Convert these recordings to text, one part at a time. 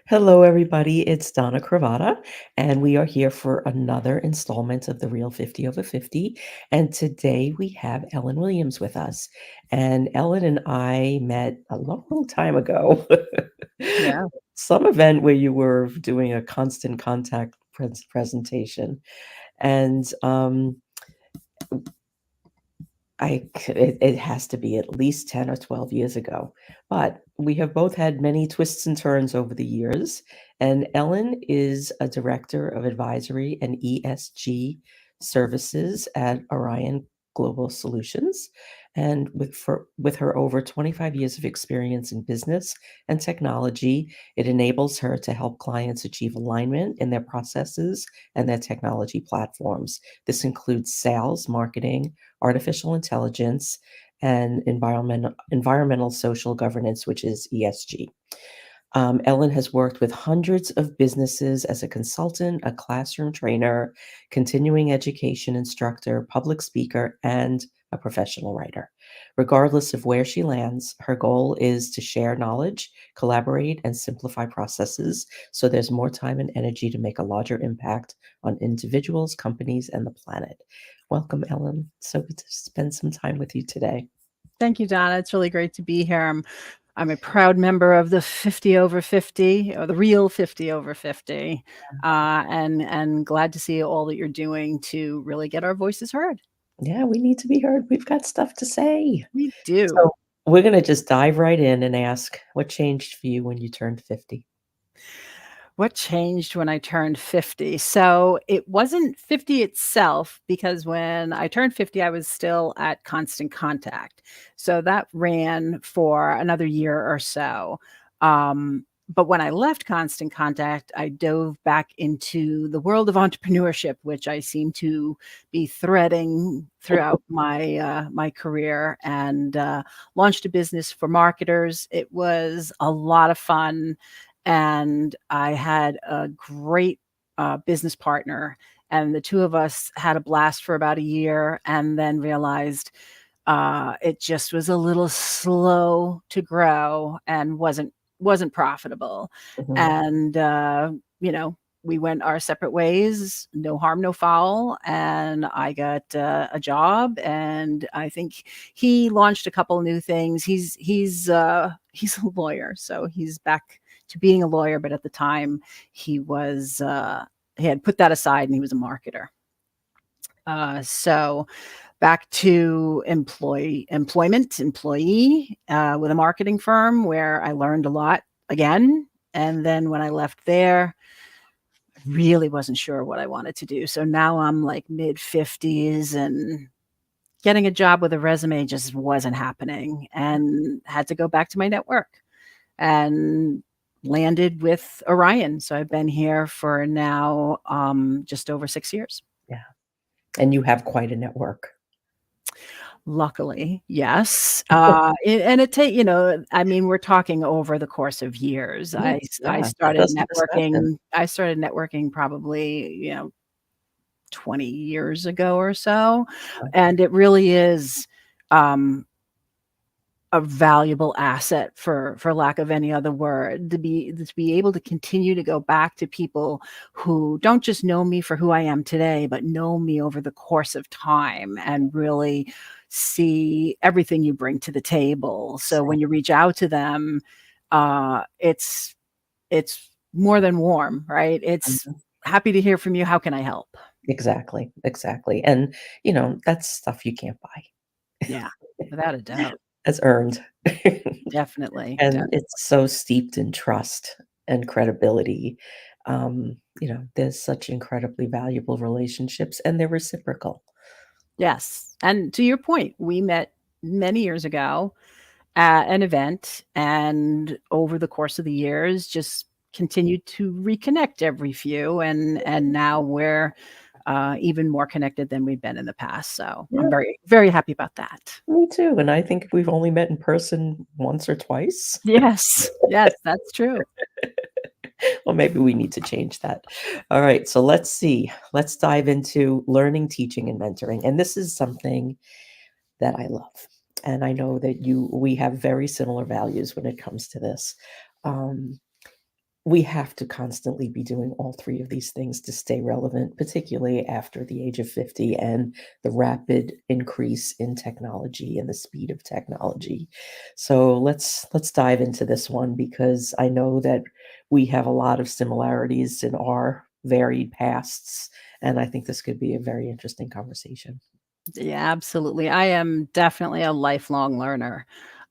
Hello, everybody. It's Donna Cravata, and we are here for another installment of the Real 50 Over 50. And today we have Ellen Williams with us. And Ellen and I met a long time ago. Yeah. Some event where you were doing a constant contact presentation. And it has to be at least 10 or 12 years ago. But we have both had many twists and turns over the years. And Ellen is a director of advisory and ESG services at Orion Global Solutions. And with her over 25 years of experience in business and technology, it enables her to help clients achieve alignment in their processes and their technology platforms. This includes sales, marketing, artificial intelligence, and environmental social governance, which is ESG. Ellen has worked with hundreds of businesses as a consultant, a classroom trainer, continuing education instructor, public speaker, and a professional writer. Regardless of where she lands, her goal is to share knowledge, collaborate, and simplify processes so there's more time and energy to make a larger impact on individuals, companies, and the planet. Welcome, Ellen. So good to spend some time with you today. Thank you, Donna. It's really great to be here. I'm a proud member of the 50 over 50 or the real 50 over 50. And glad to see all that you're doing to really get our voices heard. Yeah, we need to be heard. We've got stuff to say. We do. So we're going to just dive right in and ask what changed for you when you turned 50? What changed when I turned 50? So it wasn't 50 itself, because when I turned 50, I was still at Constant Contact. So that ran for another year or so. But when I left Constant Contact, I dove back into the world of entrepreneurship, which I seem to be threading throughout my career, and launched a business for marketers. It was a lot of fun, and I had a great business partner, and the two of us had a blast for about a year, and then realized it just was a little slow to grow and wasn't profitable. Mhm. And we went our separate ways, no harm, no foul. And I got a job, and I think he launched a couple new things. He's a lawyer, so he's back to being a lawyer. But at the time, he had put that aside, and he was a marketer. So back to employee with a marketing firm, where I learned a lot again. And then when I left there, I really wasn't sure what I wanted to do. So now I'm like mid 50s, and getting a job with a resume just wasn't happening, and had to go back to my network, and landed with Orion. So I've been here for now just over 6 years. Yeah. And you have quite a network. Luckily, yes. And I mean, we're talking over the course of years. I Yes, s I yeah, that started doesn't just happen. networking probably, 20 years ago or so, Yeah. and it really is, um, a valuable asset, for lack of any other word, to be able to continue to go back to people who don't just know me for who I am today, but know me over the course of time, and really see everything you bring to the table. So when you reach out to them, it's more than warm, right? It's Mhm. happy to hear from you. How can I help? Exactly, exactly. And, that's stuff you can't buy. Yeah, without a doubt. That's earned. Definitely. And it's so steeped in trust and credibility. There's such incredibly valuable relationships, and they're reciprocal. Yes. And to your point, we met many years ago at an event, and over the course of the years just continued to reconnect every few, and now we're even more connected than we've been in the past. So I'm Yeah, very, very happy about that. me too. And I think we've only met in person once or twice. Yes. Yes, that's true. Well, maybe we need to change that. All right, so let's see. Let's dive into learning, teaching, and mentoring. And this is something that I love. And I know that we have very similar values when it comes to this. Um, we have to constantly be doing all 3 of these things to stay relevant, particularly after the age of 50 and the rapid increase in technology and the speed of technology. So let's dive into this one because I know that we have a lot of similarities in our varied pasts, and I think this could be a very interesting conversation. Yeah, absolutely. I am definitely a lifelong learner.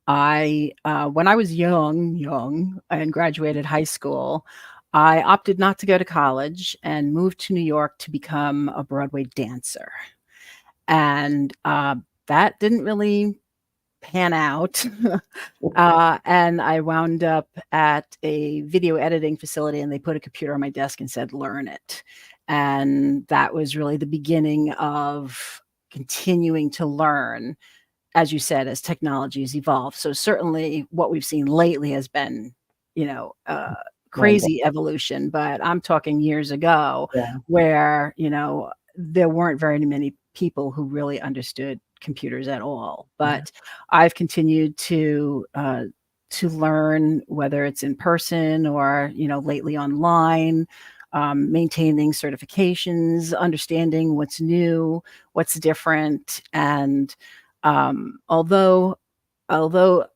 When I was young and graduated high school, I opted not to go to college and moved to New York to become a Broadway dancer. And that didn't really pan out. And I wound up at a video editing facility, and they put a computer on my desk and said, learn it. And that was really the beginning of continuing to learn, as you said, as technologies evolve. So certainly what we've seen lately has been, you know, Mind crazy evolution, but I'm talking years ago yeah, where, there weren't very many people who really understood computers at all. yeah, But I've continued to learn, whether it's in person or, lately online, maintaining certifications, understanding what's new, what's different. And although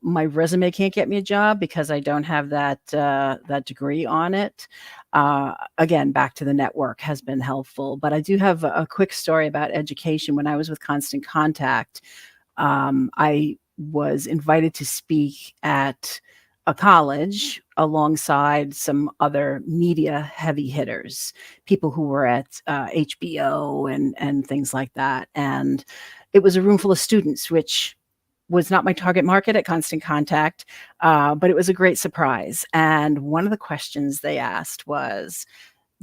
my resume can't get me a job because I don't have that degree on it, again, back to the network has been helpful. But I do have a quick story about education. When I was with Constant Contact, I was invited to speak at a college alongside some other media heavy hitters, people who were at HBO and things like that. And it was a room full of students, which was not my target market at Constant Contact, but it was a great surprise. And one of the questions they asked was,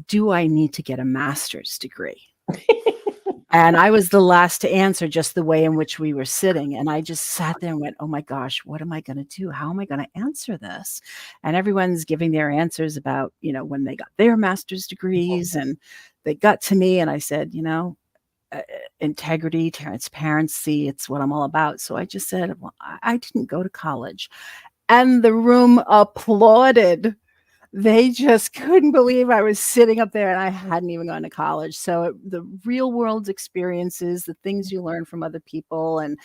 do I need to get a master's degree? And I was the last to answer, just the way in which we were sitting, and I just sat there and went, "Oh my gosh, what am I gonna do? How am I gonna answer this?" And everyone's giving their answers about, when they got their master's degrees, and they got to me, and I said, integrity, transparency, it's what I'm all about. So I just said, "Well, I didn't go to college." And the room applauded. They just couldn't believe I was sitting up there and I hadn't even gone to college. So the real world experiences, the things you learn from other people and,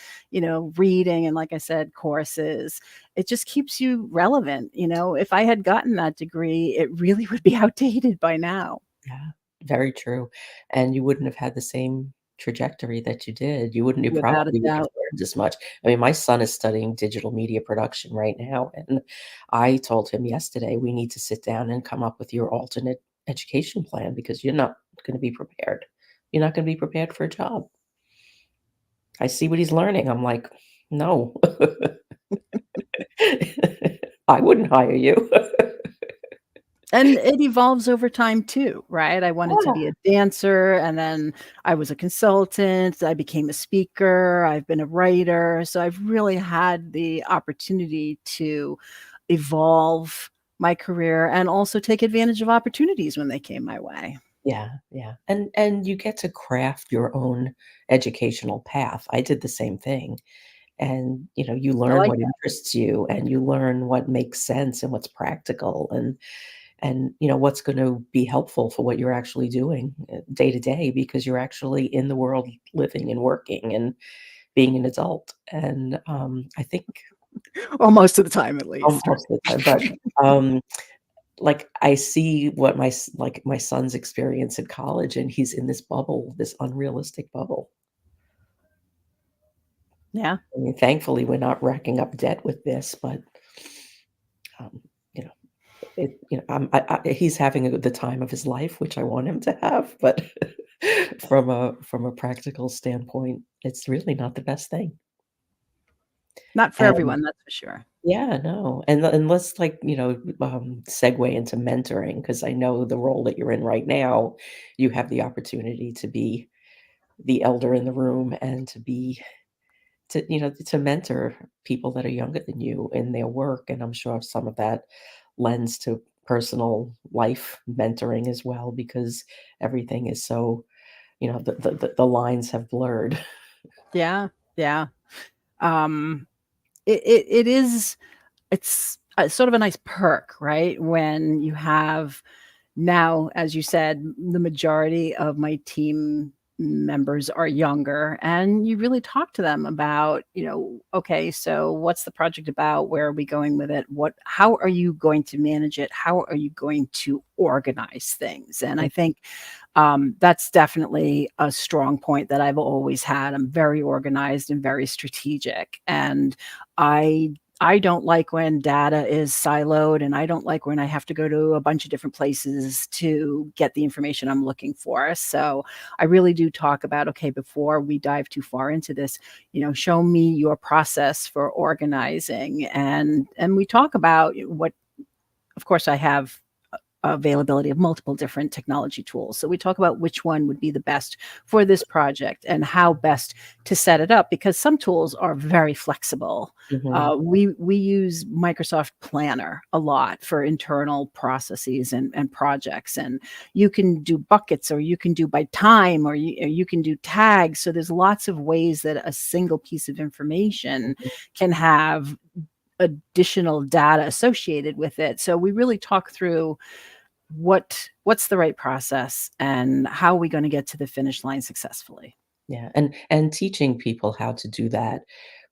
reading and, like I said, courses, it just keeps you relevant. If I had gotten that degree, it really would be outdated by now. yeah, very true, and you wouldn't have had the same trajectory that you did. You Without a probably wouldn't have doubt. learned as much. I mean, my son is studying digital media production right now, and I told him yesterday, "We need to sit down and come up with your alternate education plan because you're not gonna be prepared. You're not gonna be prepared for a job." I see what he's learning. I'm like, "No." I wouldn't hire you. And it evolves over time too, right? I wanted to Yeah, be a dancer, and then I was a consultant, I became a speaker, I've been a writer, so I've really had the opportunity to evolve my career and also take advantage of opportunities when they came my way. yeah, yeah, and you get to craft your own educational path. I did the same thing, and, you I learn like what that. interests you, and you learn what makes sense and what's practical, and what's gonna be helpful for what you're actually doing, day to day because you're actually in the world living and working and being an adult, and, I think Well, most of the time at least, most of the time, but, right? um like, I see what my son's experience in college, and he's in this bubble, this unrealistic bubble. Yeah, I mean, thankfully, we're not racking up debt with this, but, um, you know, he's having the time of his life, which I want him to have, but from a practical standpoint, it's really not the best thing. not for And everyone, that's for sure. yeah, no, and let's, like, segue into mentoring because I know the role that you're in right now, you have the opportunity to be the elder in the room and to mentor people that are younger than you in their work, and I'm sure some of that lends to personal life mentoring as well because everything is so the lines have blurred. Yeah, yeah. Um, it is it's sort of a nice perk, right? When you have now, as you said, the majority of my team members are younger, and you really talk to them about, okay, so what's the project about? Where are we going with it? How are you going to manage it? How are you going to organize things? And I think that's definitely a strong point that I've always had. I'm very organized and very strategic, and I I don't like when data is siloed, and I don't like when I have to go to a bunch of different places to get the information I'm looking for. So I really do talk about, okay, before we dive too far into this, show me your process for organizing, and we talk about what, of course, I have availability of multiple different technology tools. So we talk about which one would be the best for this project and how best to set it up, because some tools are very flexible. Mhm. We use Microsoft Planner a lot for internal processes and projects, and you can do buckets, or you can do by time, or you can do tags. So there's lots of ways that a single piece of information Mhm. can have additional data associated with it. So we really talk through what's the right process and how are we going to get to the finish line successfully. Yeah, and teaching people how to do that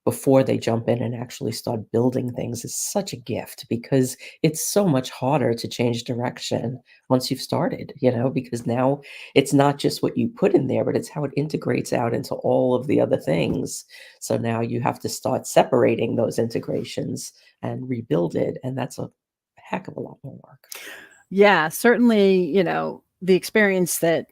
before they jump in and actually start building things is such a gift because it's so much harder to change direction once you've started, because now it's not just what you put in there, but it's how it integrates out into all of the other things. So now you have to start separating those integrations and rebuild it, and that's a heck of a lot more work. Yeah, certainly, the experience that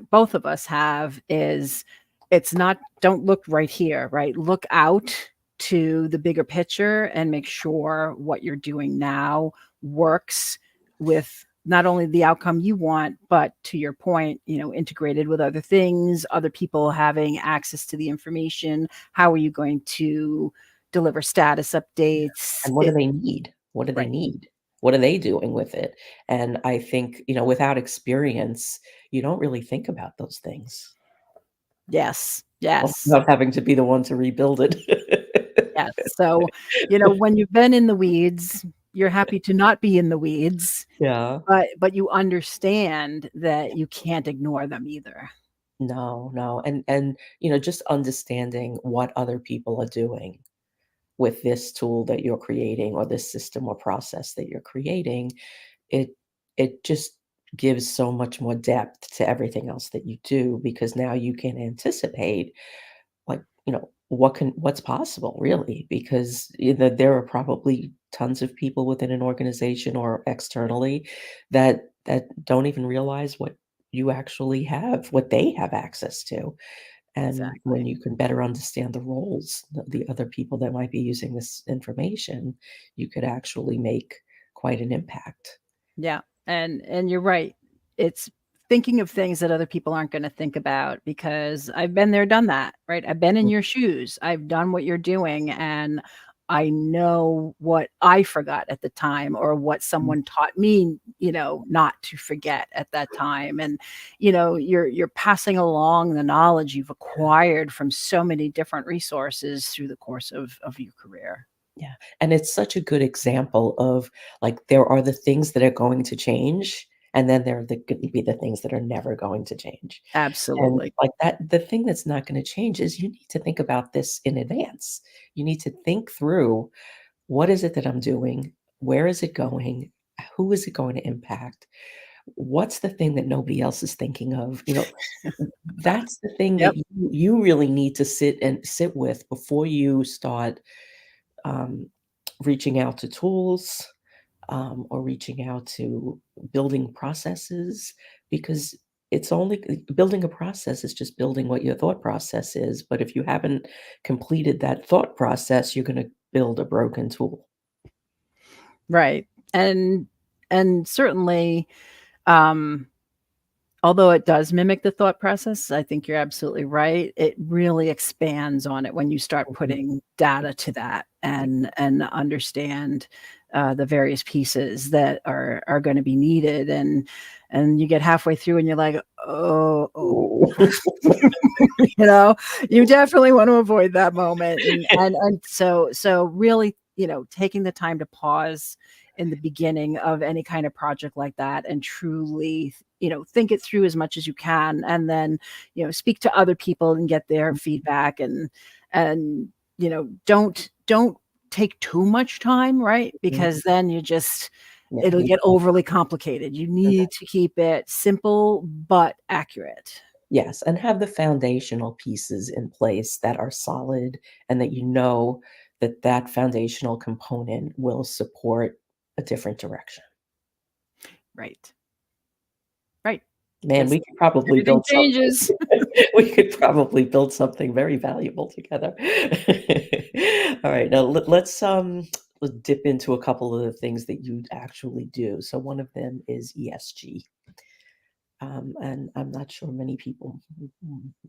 both of us have is, it's not, don't look right here, right? Look out to the bigger picture and make sure what you're doing now works with not only the outcome you want, but to your point, integrated with other things, other people having access to the information. How are you going to deliver status updates? And what do they need? What do they Right. need? What are they doing with it? And I think, without experience, you don't really think about those things Yes. Yes. without having to be the one to rebuild it. Yes. So, when you've been in the weeds, you're happy to not be in the weeds, Yeah. but you understand that you can't ignore them either. No, no, and, just understanding what other people are doing with this tool that you're creating or this system or process that you're creating, it it just gives so much more depth to everything else that you do because now you can anticipate, like, what's possible really, because there are probably tons of people within an organization or externally that don't even realize what they have access to. And when Exactly. you can better understand the roles, the other people that might be using this information, you could actually make quite an impact. Yeah, and you're right. It's thinking of things that other people aren't gonna think about, because I've been there, done that, right? I've been in Mm. your shoes. I've done what you're doing, and I know what I forgot at the time, or what someone taught me, not to forget at that time. And, you're passing along the knowledge you've acquired from so many different resources through the course of your career. Yeah, and it's such a good example of, like, there are the things that are going to change, and then there are gonna be the things that are never going to change. And, Absolutely. like, the thing that's not gonna change is you need to think about this in advance. You need to think through, "What is it that I'm doing? Where is it going? Who is it going to impact? What's the thing that nobody else is thinking of?" That's the thing Yep. that you really need to sit with before you start, um, reaching out to tools, or reaching out to building processes, because building a process is just building what your thought process is. But if you haven't completed that thought process, you're going to build a broken tool. Right. And certainly, um, although it does mimic the thought process, I think you're absolutely right. It really expands on it when you start Mhm. putting data to that, and understand the various pieces that are going to be needed, and you get halfway through and you're like, oh. Ooh. You know, you definitely want to avoid that moment, and so really, taking the time to pause in the beginning of any kind of project like that and truly, think it through as much as you can, and then, speak to other people and get their feedback, and don't take too much time, right? Mhm. Because then you just Yeah. it'll get overly complicated. You need to keep it simple but accurate. Yes, and have the foundational pieces in place that are solid and that you know that that foundational component will support a different direction. Right. Right. Man, Because we could probably everything build something. changes. We could probably build something very valuable together. All right, now let's dip into a couple of the things that you actually do. So one of them is ESG. And I'm not sure many people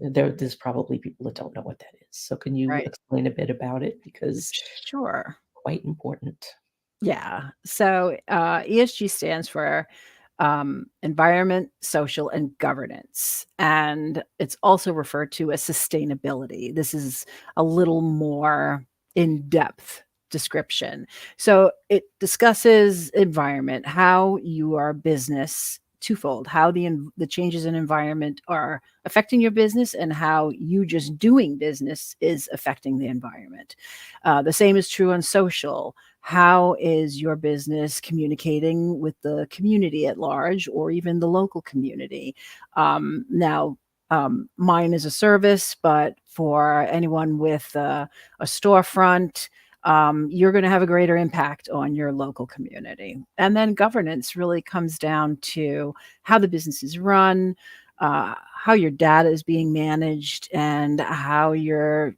there's probably people that don't know what that is. So can you Right. explain a bit about it? Because Sure. quite important. Yeah. So ESG stands for environment, social, and governance. And it's also referred to as sustainability. This is a little more in depth description. So it discusses environment, how your business twofold, how the changes in environment are affecting your business and how you just doing business is affecting the environment. The same is true on social. How is your business communicating with the community at large or even the local community? Now, mine is a service, but for anyone with a storefront, you're going to have a greater impact on your local community. And then governance really comes down to how the business is run, how your data is being managed, and how you're,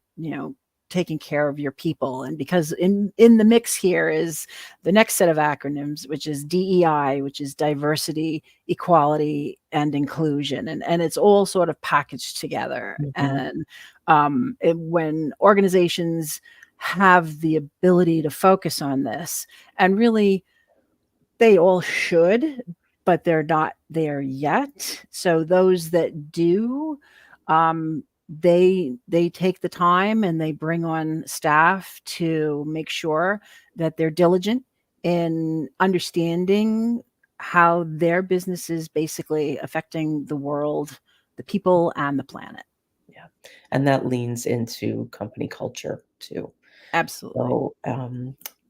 taking care of your people. And because in the mix here is the next set of acronyms, which is DEI, which is diversity, equality, and inclusion, and it's all sort of packaged together. Mhm, And when organizations have the ability to focus on this, and really they all should, but they're not there yet. So those that do, they take the time and they bring on staff to make sure that they're diligent in understanding how their business is basically affecting the world, the people, and the planet. yeah, and that leans into company culture too. Absolutely. So,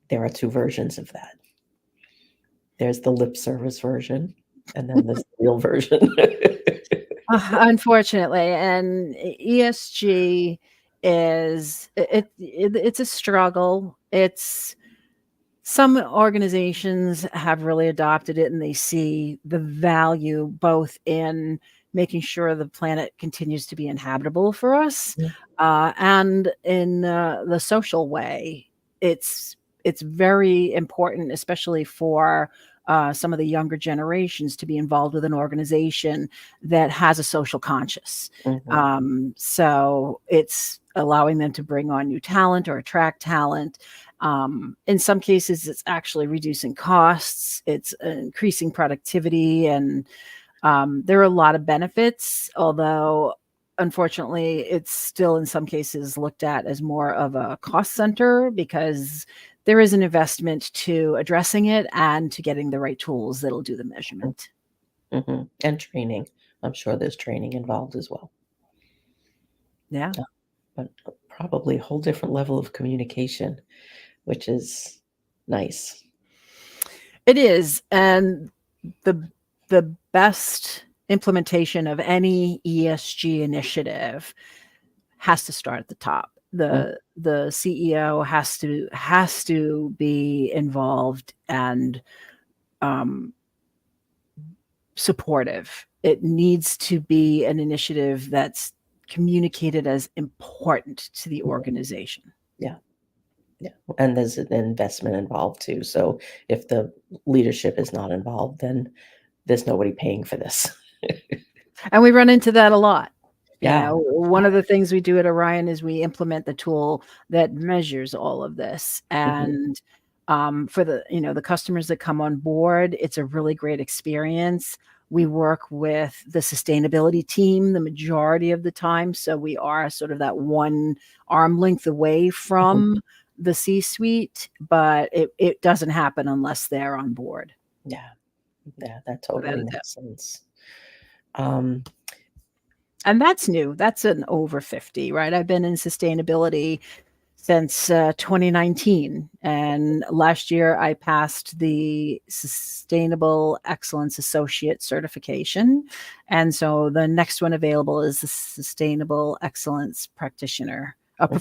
there are 2 versions of that. There's the lip service version, and then there's the real version. Unfortunately, and ESG it's a struggle. It's some organizations have really adopted it and they see the value both in making sure the planet continues to be inhabitable for us, Mm, and in the social way. It's very important, especially for some of the younger generations, to be involved with an organization that has a social conscious. mhm, So it's allowing them to bring on new talent or attract talent. In some cases, it's actually reducing costs, it's increasing productivity, and there are a lot of benefits, although unfortunately, it's still in some cases looked at as more of a cost center because there is an investment to addressing it and to getting the right tools that'll do the mhm, measurement. mhm, and training. I'm sure there's training involved as well. Yeah, Yeah, but probably a whole different level of communication, which is nice. it is. And the the best implementation of any ESG initiative has to start at the top. Mm, The CEO has to be involved and um, supportive. It needs to be an initiative that's communicated as important to the mhm, organization. yeah, yeah, and there's an investment involved too, so if the leadership is not involved, then there's nobody paying for this. And we run into that a lot. Yeah. One of the things we do at Orion is we implement the tool that measures all of this. Mhm, And for the customers that come on board, it's a really great experience. We work with the sustainability team the majority of the time. So we are sort of that one arm length away mhm, from the C-suite, but it doesn't happen unless they're on board. Yeah. Yeah, that Without totally a doubt. makes sense. Um, And that's new. That's an over 50, right? I've been in sustainability since 2019. And last year, I passed the Sustainable Excellence Associate certification. And so the next one available is the Sustainable Excellence Practitioner. A mhm,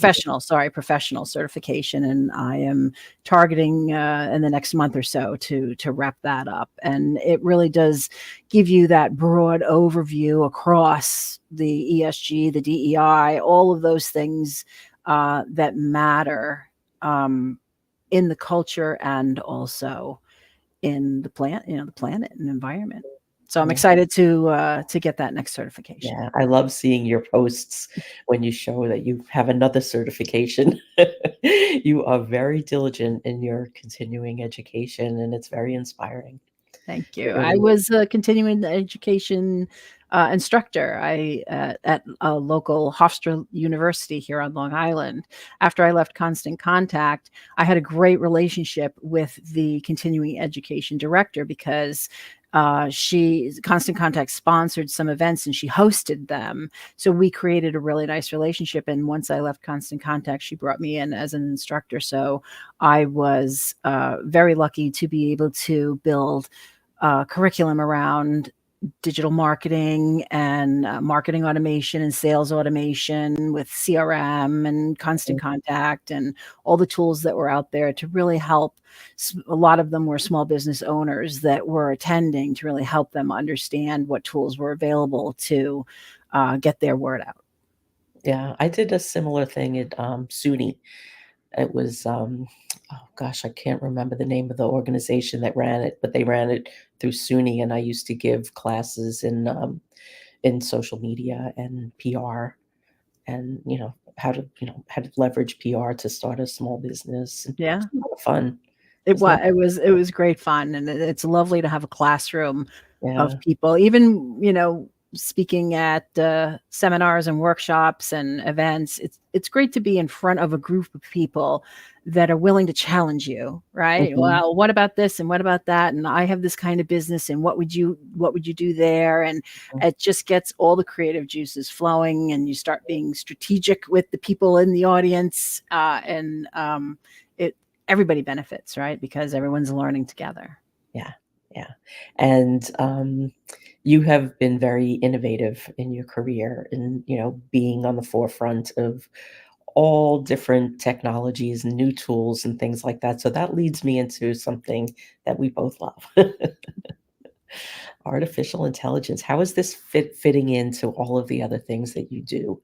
professional certification, and I am targeting in the next month or so to wrap that up. And it really does give you that broad overview across the ESG, the DEI, all of those things that matter um, in the culture and also in the the planet and environment. So I'm yeah, excited to get that next certification. yeah, I love seeing your posts when you show that you have another certification. You are very diligent in your continuing education, and it's very inspiring. Thank It you. I really was is. a continuing education instructor. At a local Hofstra University here on Long Island. After I left Constant Contact, I had a great relationship with the continuing education director because she Constant Contact sponsored some events and she hosted them. So we created a really nice relationship. And once I left Constant Contact, she brought me in as an instructor. So I was very lucky to be able to build curriculum around digital marketing and marketing automation and sales automation with CRM and Constant Mm, Contact and all the tools that were out there to really help. A lot of them were small business owners that were attending to really help them understand what tools were available to get their word out. yeah, I did a similar thing at, SUNY. It was, oh gosh, I can't remember the name of the organization that ran it, but they ran it through SUNY, and I used to give classes in social media and PR and, how to leverage PR to start a small business. Yeah. It's a lot of fun. It It's was not it was it was great fun, and it's lovely to have a classroom of Yeah, people, even, speaking at, seminars and workshops and events. It's great to be in front of a group of people that are willing to challenge you, right? mhm, "Well, what about this and what about that? And I have this kind of business, and what would you do there?" And mm, it just gets all the creative juices flowing, and you start being strategic with the people in the audience, it everybody benefits, right? Because everyone's learning together. yeah, yeah, and, you have been very innovative in your career and, being on the forefront of all different technologies and new tools and things like that, so that leads me into something that we both love. Artificial intelligence, how is this fitting into all of the other things that you do?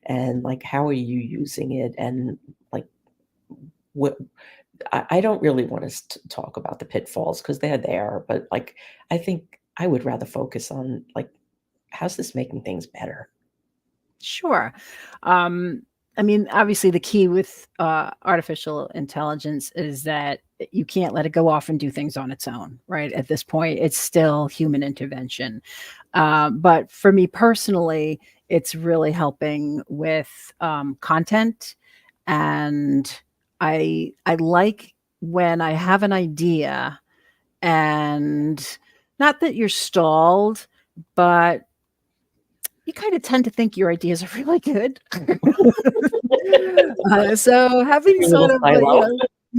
And, like, how are you using it? And, like, what I don't really want us to talk about the pitfalls because 'cause they're there, but, like, I think I would rather focus on, like, how's this making things better? Sure. Um, I mean, obviously, the key with artificial intelligence is that you can't let it go off and do things on its own, right? At this point, it's still human intervention. But for me personally, it's really helping with content, and I like when I have an idea and not that you're stalled, but you kinda tend to think your ideas are really good. So having Your sort little of, silo.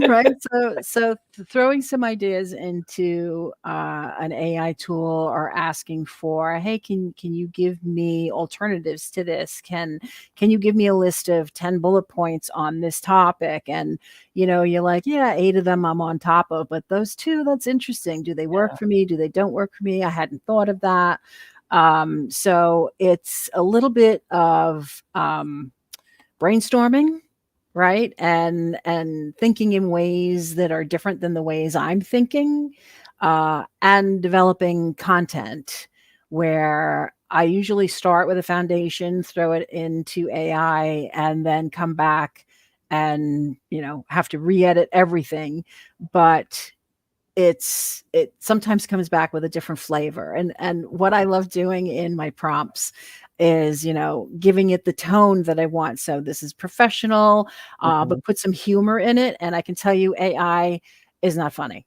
right? So throwing some ideas into, an AI tool or asking for, "Hey, can you give me alternatives to this? Can you give me a list of 10 bullet points on this topic?" And, you're like, "Yeah, 8 of them I'm on top of, but those 2, that's interesting. Do they work for me? Do they don't work for me? I hadn't thought of that." So it's a little bit of brainstorming, right? And thinking in ways that are different than the ways I'm thinking, and developing content where I usually start with a foundation, throw it into AI, and then come back and have to re-edit everything. But it sometimes comes back with a different flavor. And what I love doing in my prompts is, giving it the tone that I want. So this is professional, Mhm. but put some humor in it. And I can tell you, AI is not funny.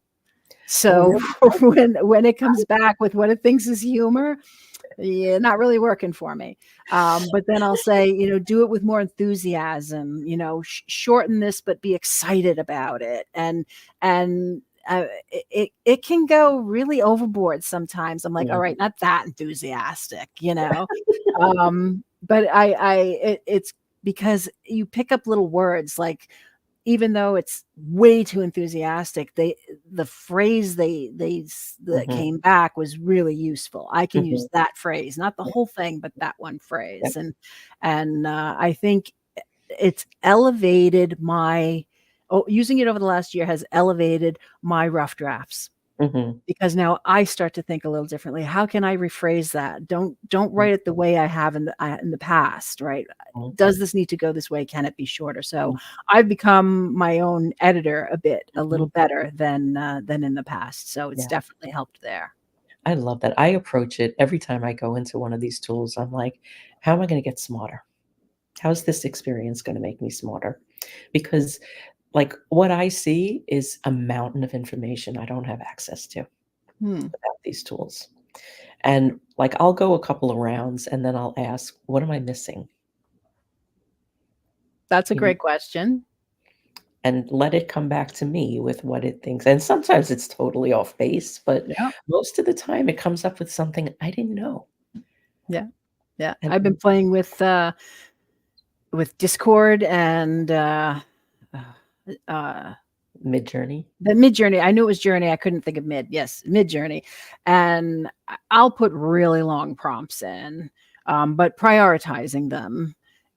Oh, So really? when it comes back with what it thinks is humor, yeah, not really working for me. But then I'll say, do it with more enthusiasm, shorten this, but be excited about it. And it can go really overboard sometimes. I'm like, all Mm, right, not that enthusiastic. But it's because you pick up little words like, even though it's way too enthusiastic, the phrase that mhm, came back was really useful. I can use mhm. that phrase, not the Yeah, whole thing, but that one yeah. phrase. And I think it's elevated my using it over the last year has elevated my rough drafts, Mhm, because now I start to think a little differently. How can I rephrase that? Don't mm, write it the way I have in the past, right? mm, Does this need to go this way? Can it be shorter? So mm, I've become my own editor a little mhm. better than in the past. So it's Yeah, definitely helped there. I love that. I approach it every time I go into one of these tools, I'm like, "How am I gonna get smarter? How's this experience gonna make me smarter?" Because, like, what I see is a mountain of information I don't have access to Hmm. without these tools. And, like, I'll go a couple of rounds, and then I'll ask, "What am I missing?" That's a You great question. and let it come back to me with what it thinks, and sometimes it's totally off base, but Yeah. most of the time it comes up with something I didn't know, Yeah. Yeah. and I've been playing with Discord and uh, uh Midjourney. the Midjourney. I knew it was Journey. I couldn't think of Mid. Yes, Midjourney. And I'll put really long prompts in, but prioritizing them.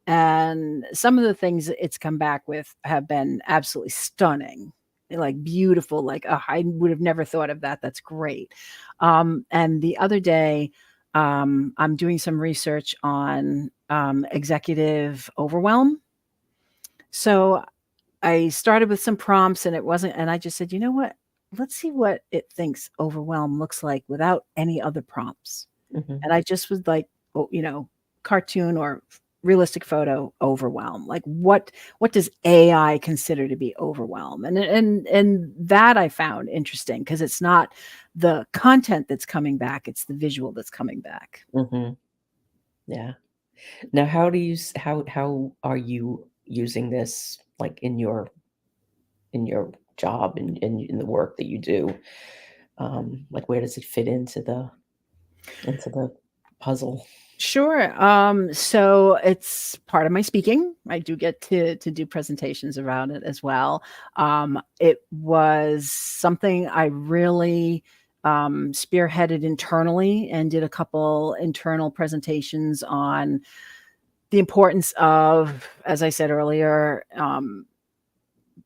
And some of the things it's come back with have been absolutely stunning, like beautiful. Like, oh, I would have never thought of that. That's great. And the other day, I'm doing some research on executive overwhelm. So I started with some prompts and it wasn't, and I just said, you know what? Let's see what it thinks overwhelm looks like without any other prompts. Mhm, And I just was like, oh, cartoon or realistic photo overwhelm. Like what does AI consider to be overwhelm? And that I found interesting because it's not the content that's coming back, it's the visual that's coming back. mhm, yeah. Now how do you s how are you using this, like, in your job and in the work that you do? Like, where does it fit into the puzzle? Sure. So it's part of my speaking. I do get to do presentations around it as well. It was something I really spearheaded internally and did a couple internal presentations on the importance of, as I said earlier,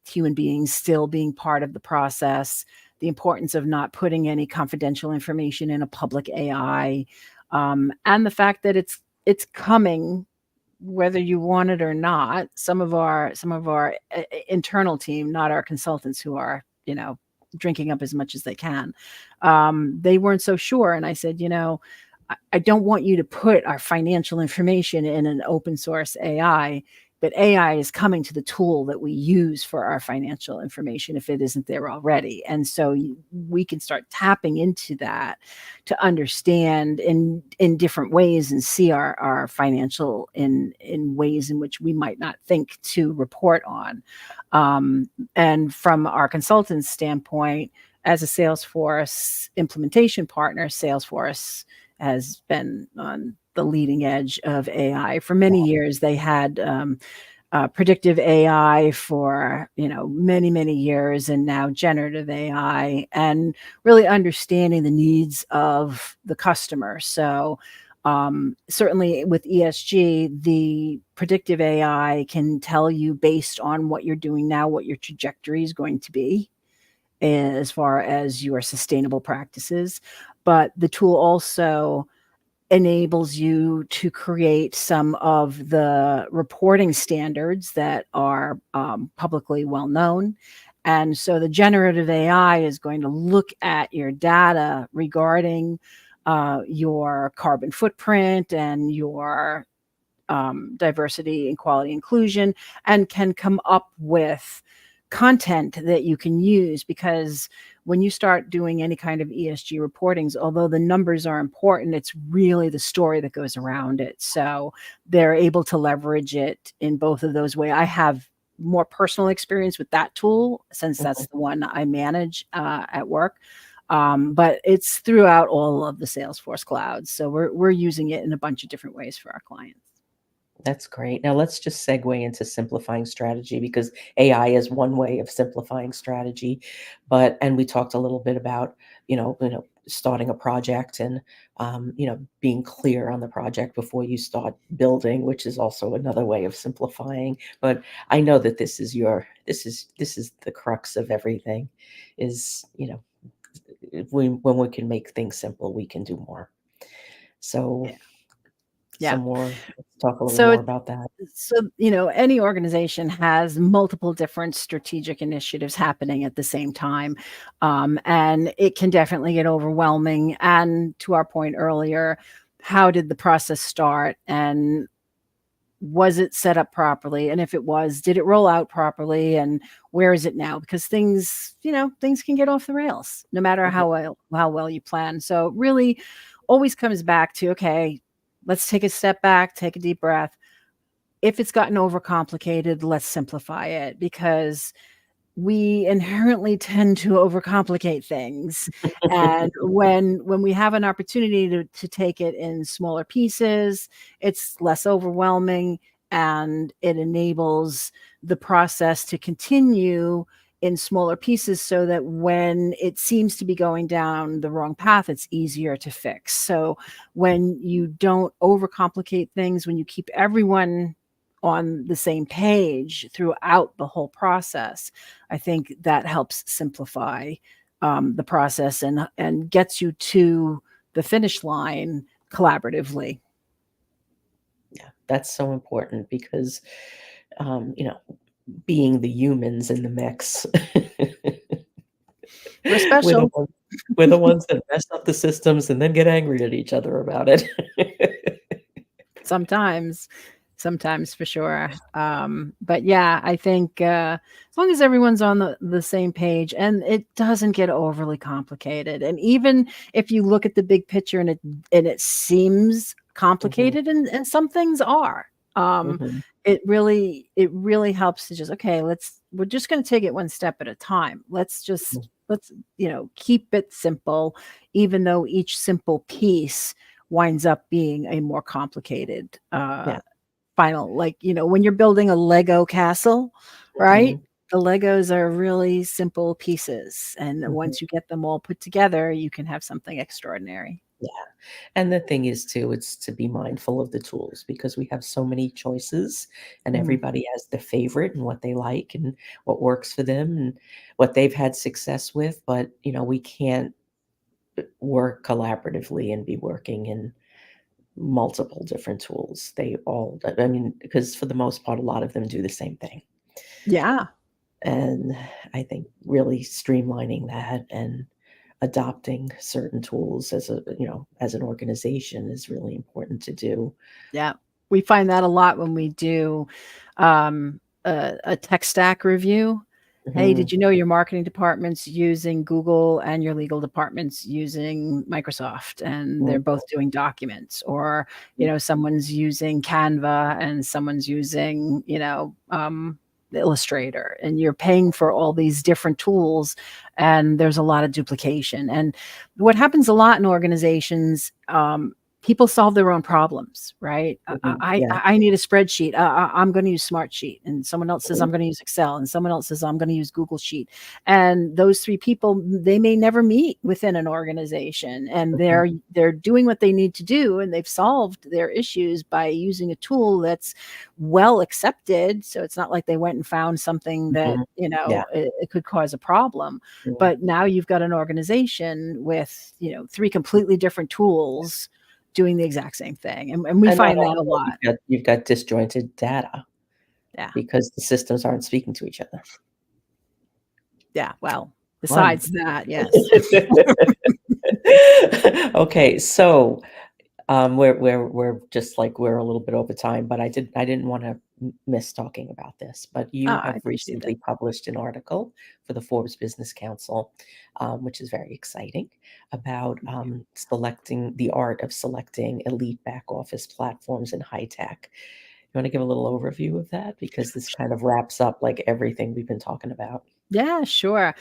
human beings still being part of the process, the importance of not putting any confidential information in a public AI, and the fact that it's coming whether you want it or not. Some of our internal team, not our consultants who are, drinking up as much as they can, they weren't so sure. And I said, I don't want you to put our financial information in an open source AI, but AI is coming to the tool that we use for our financial information if it isn't there already. And so we can start tapping into that to understand in different ways and see our financial in ways in which we might not think to report on. And from our consultant's standpoint, as a Salesforce implementation partner, Salesforce has been on the leading edge of AI. For many years, they had predictive AI for many years, and now generative AI, and really understanding the needs of the customer. So certainly with ESG, the predictive AI can tell you based on what you're doing now what your trajectory is going to be as far as your sustainable practices. But the tool also enables you to create some of the reporting standards that are publicly well known. And so the generative AI is going to look at your data regarding your carbon footprint and your diversity and quality inclusion, and can come up with content that you can use. Because when you start doing any kind of ESG reportings, although the numbers are important, it's really the story that goes around it. So they're able to leverage it in both of those ways. I have more personal experience with that tool since Mhm. that's the one I manage at work. But it's throughout all of the Salesforce clouds. So we're using it in a bunch of different ways for our clients. That's great. Now let's just segue into simplifying strategy because AI is one way of simplifying strategy. But and we talked a little bit about, starting a project and being clear on the project before you start building, which is also another way of simplifying. But I know that this is the crux of everything is, when we can make things simple, we can do more. So Yeah. Yeah. some more, let's talk a little So more it about that. so, any organization has multiple different strategic initiatives happening at the same time. And it can definitely get overwhelming. And to our point earlier, how did the process start? And was it set up properly? And if it was, did it roll out properly? And where is it now? Because things can get off the rails no matter Mhm. how well you plan. So it really always comes back to, okay, let's take a step back, take a deep breath. If it's gotten overcomplicated, let's simplify it, because we inherently tend to overcomplicate things. And when we have an opportunity to take it in smaller pieces, it's less overwhelming, and it enables the process to continue in smaller pieces, so that when it seems to be going down the wrong path, it's easier to fix. So when you don't overcomplicate things, when you keep everyone on the same page throughout the whole process, I think that helps simplify the process, and gets you to the finish line collaboratively. Yeah, that's so important because, um, you know, being the humans in the mix, We're we're the special. ones we're the ones that mess up the systems and then get angry at each other about it. Sometimes, sometimes for sure. But yeah, I think as long as everyone's on the same page and it doesn't get overly complicated, and even if you look at the big picture and it seems Mhm, complicated, and some things are, um, mhm, it really helps to just, okay, we're just going to take it one step at a time. mhm. Let's keep it simple, even though each simple piece winds up being a more complicated Yeah, final. Like, when you're building a Lego castle, right? mhm, The Legos are really simple pieces, and mhm. once you get them all put together, you can have something extraordinary. Yeah, and the thing is too, it's to be mindful of the tools because we have so many choices and Mhm. everybody has their favorite and what they like and what works for them and what they've had success with, but, we can't work collaboratively and be working in multiple different tools. They all I mean, because for the most part, a lot of them do the same thing. Yeah. And I think really streamlining that and adopting certain tools as an organization is really important to do. Yeah. We find that a lot when we do a tech stack review. Hey, did Mhm, you know your marketing department's using Google and your legal department's using Microsoft, and they're mhm, both doing documents? Or, someone's using Canva and someone's using, Illustrator, and you're paying for all these different tools, and there's a lot of duplication. And what happens a lot in organizations, people solve their own problems, right? mhm, yeah, I need a spreadsheet. I'm going to use Smartsheet, and someone else says mhm, I'm going to use Excel, and someone else says I'm going to use Google Sheet. And those three people, they may never meet within an organization, and mhm, they're doing what they need to do, and they've solved their issues by using a tool that's well accepted. So it's not like they went and found something that mhm, yeah, it could cause a problem. mhm, But now you've got an organization with three completely different tools doing the exact same thing, and we and not find only that a that, lot. you've got disjointed data Yeah, because the systems aren't speaking to each other. yeah, well, Fun. besides that, yes. Okay, so we're just like we're a little bit over time, but I didn't want to miss talking about this. But you I have appreciate that. recently published an article for the Forbes Business Council, which is very exciting, about selecting the art of selecting elite back office platforms in high tech. You want to give a little overview of that because this kind of wraps up like everything we've been talking about. Yeah, sure.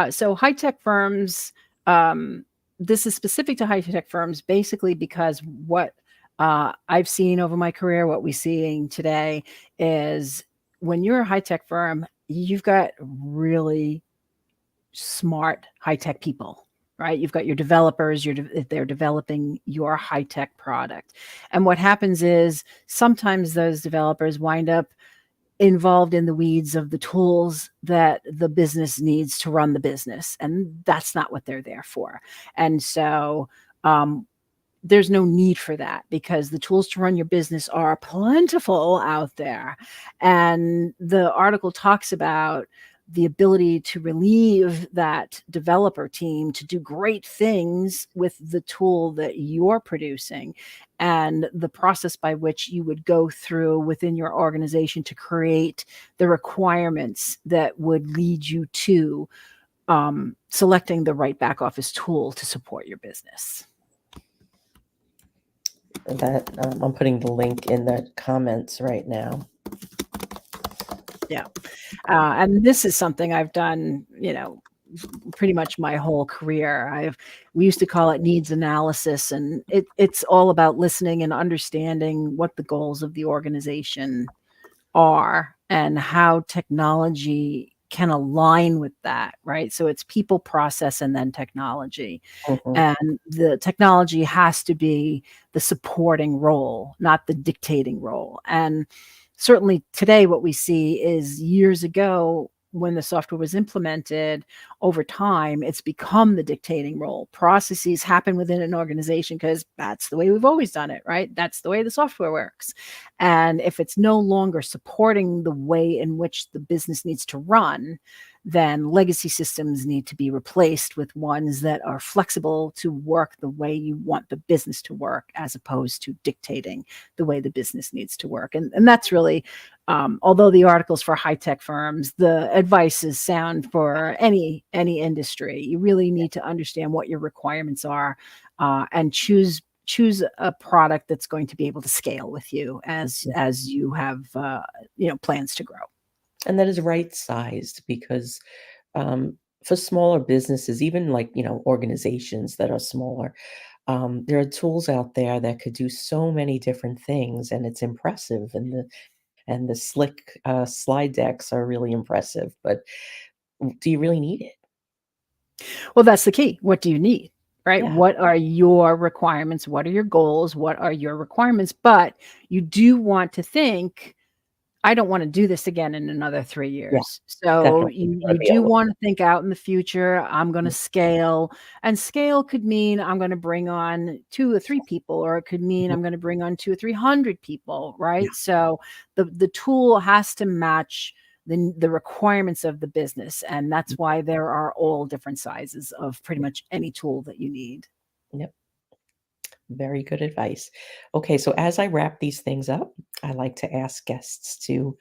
So high tech firms, um, this is specific to high tech firms basically because what I've seen over my career, what we're seeing today is when you're a high tech firm, you've got really smart high tech people. Right, you've got your developers. They're developing your high tech product, and what happens is sometimes those developers wind up involved in the weeds of the tools that the business needs to run the business, and that's not what they're there for. And so um, there's no need for that because the tools to run your business are plentiful out there. And the article talks about the ability to relieve that developer team to do great things with the tool that you're producing and the process by which you would go through within your organization to create the requirements that would lead you to selecting the right back office tool to support your business. That I'm putting the link in the comments right now. Yeah. And this is something I've done, pretty much my whole career. We used to call it needs analysis, and it's all about listening and understanding what the goals of the organization are and how technology can align with that, right? So it's people, process, and then technology. Mhm. And the technology has to be the supporting role, not the dictating role. And certainly today, what we see is years ago, when the software was implemented, over time, it's become the dictating role. Processes happen within an organization because that's the way we've always done it, right? That's the way the software works. And if it's no longer supporting the way in which the business needs to run, then legacy systems need to be replaced with ones that are flexible to work the way you want the business to work, as opposed to dictating the way the business needs to work. And that's really, although the articles for high tech firms, the advice is sound for any industry. You really need to understand what your requirements are and choose a product that's going to be able to scale with you as you have plans to grow. And that is right sized because for smaller businesses, even like, organizations that are smaller, there are tools out there that could do so many different things, and it's impressive. And the slick slide decks are really impressive. But do you really need it? Well, that's the key. What do you need? Right? Yeah, What are your requirements? What are your goals? What are your requirements? But you do want to think, I don't want to do this again in another 3 yeah, years. So definitely. you You want to you be do able want to think out in the future. I'm going to to. scale, and scale could mean I'm going to bring on 2 or 3 people, or it could mean Mhm. I'm going to bring on 2 or 300 people, Yeah, right? So the tool has to match the requirements of the business, and that's why there are all different sizes of pretty yeah, much any tool that you need. yep. Very good advice. Okay, so as I wrap these things up, I like to ask guests to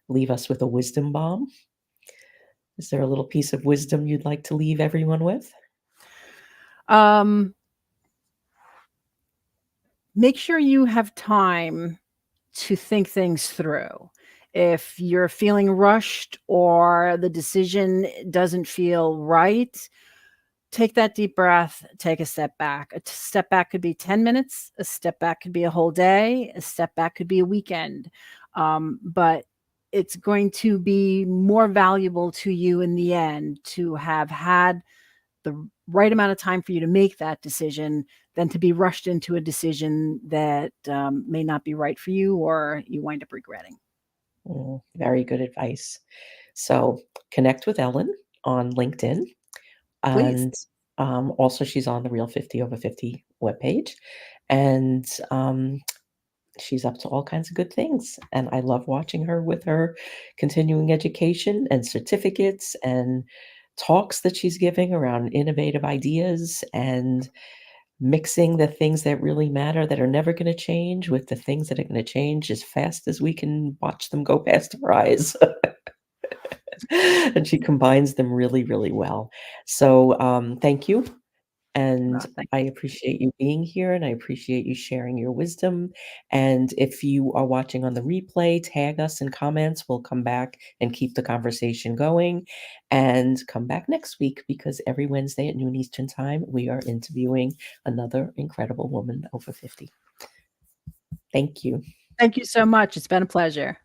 leave us with a wisdom bomb. Is there a little piece of wisdom you'd like to leave everyone with? Um, Make sure you have time to think things through. If you're feeling rushed or the decision doesn't feel right, take that deep breath, take a step back. Step back could be 10 minutes, a step back could be a whole day, a step back could be a weekend. But it's going to be more valuable to you in the end to have had the right amount of time for you to make that decision than to be rushed into a decision that may not be right for you or you wind up regretting. Very good advice. So connect with Ellen on LinkedIn. Please. And also, she's on the Real 50 Over 50 webpage. And she's up to all kinds of good things. And I love watching her with her continuing education and certificates and talks that she's giving around innovative ideas and mixing the things that really matter that are never going to change with the things that are going to change as fast as we can watch them go past our eyes. And she combines them really, really well. So, thank you. And Well, thank I appreciate you being here and I appreciate you sharing your wisdom. And if you are watching on the replay, tag us in comments. We'll come back and keep the conversation going and come back next week because every Wednesday at noon Eastern Time, we are interviewing another incredible woman over 50. Thank you. Thank you so much. It's been a pleasure.